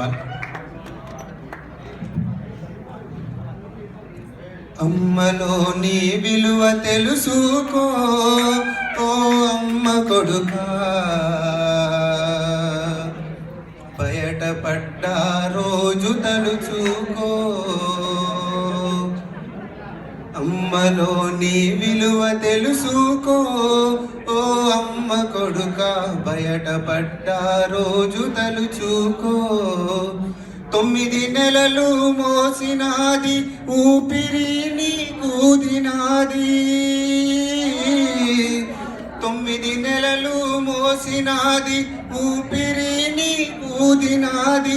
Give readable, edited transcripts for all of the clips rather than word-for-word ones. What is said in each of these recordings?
పాలు. అమ్మలోని విలువ తెలుసుకో ఓ అమ్మ కొడుకా, బయటపడ్డ రోజు తలుచుకో. అమ్మలోని విలువ తెలుసుకో ఓ అమ్మ కొడుకా, బయటపడ్డ రోజు తలుచుకో. 9 నెలలు మోసినాది ఊపిరి నీకూదినాది, 9 నెలలు మోసినాది ఊపిరి నీకూదినాది,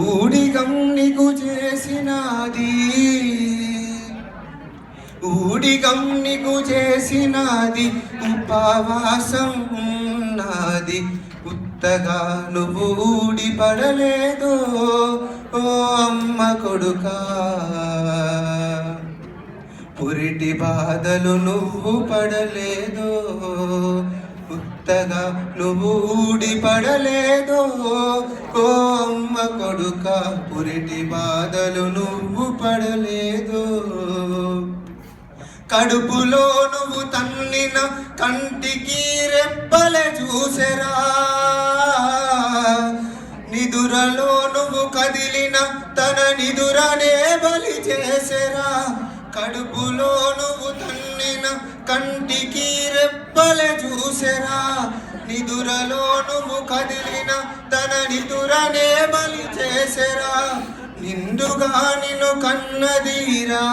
ఊడిగం నీకు చేసినాది, ఊడిగం నీకు చేసినాది, ఉపవాసం ఉన్నది. ఉత్తగా నువ్వు ఊడిపడలేదో ఓ అమ్మ కొడుకా, పురిటి బాధలు నువ్వు పడలేదో, ఉత్తగా నువ్వు ఊడిపడలేదో ఓ అమ్మ కొడుకా, పురిటి బాధలు నువ్వు పడలేదో. కడుపులో నువ్వు తన్నిన కంటికి రెప్పలే చూసెరా, నిదురలో నువ్వు కదిలిన తన నిదురనే బలి చేసెరా. కడుపులో నువ్వు తన్నిన కంటికి రెప్పలే చూసెరా, నిదురలో నువ్వు కదిలిన తన నిదురనే బలి చేసెరా. నిండుగా నిన్ను కన్నదీరా,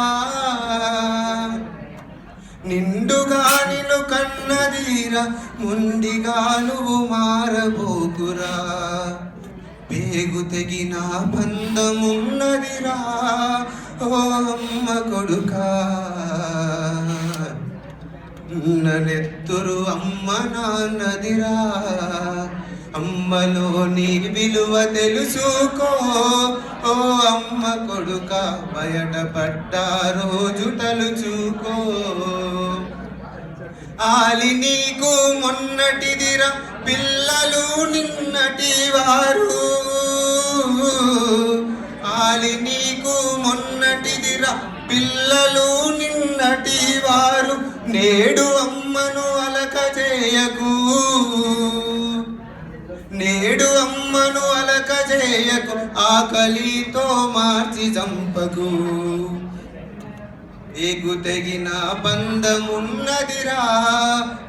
నిండుగా నిన్ను కన్నదీరా, ముండిగా నువ్వు మారబోకురా. పేగు తెగిన బంధమున్నదిరా ఓ అమ్మ కొడుకా, నన్నెత్తురు అమ్మ నాన్నదిరా. అమ్మలోని విలువ తెలుసుకో ఓ అమ్మ కొడుకా, బయటపడ్డ రోజు తలుచుకో. ఆలి నీకు మొన్నటిదిరా పిల్లలు నిన్నటి వారు, ఆలి నీకు మొన్నటిదిరా పిల్లలు నిన్నటి వారు. నేడు అమ్మను అలక చేయకు, నేడు అమ్మను అలక చేయకు, ఆకలితో మార్చి చంపకు. ఏగు తెగిన బంధమున్నదిరా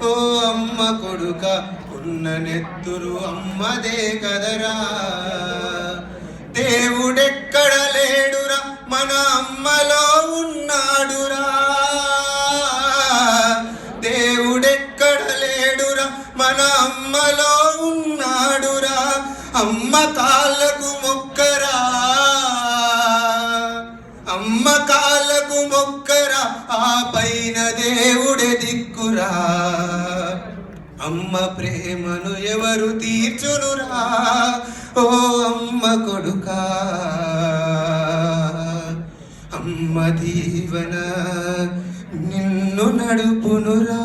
ఓ అమ్మ కొడుక, ఉన్న నెత్తురు అమ్మదే కదరా. దేవుడెక్కడ లేడురా మన అమ్మలో ఉన్నాడురా, దేవుడెక్కడ లేడురా మన అమ్మలో ఉన్నాడురా. అమ్మ కాళ్ళకు మొక్కరా, అమ్మ కాళ్ళకు మొక్కరా, ఆ పైన దేవుడే దిక్కురా. అమ్మ ప్రేమను ఎవరు తీర్చునురా ఓ అమ్మ కొడుకా, అమ్మ దీవెన నిన్ను నడుపునురా.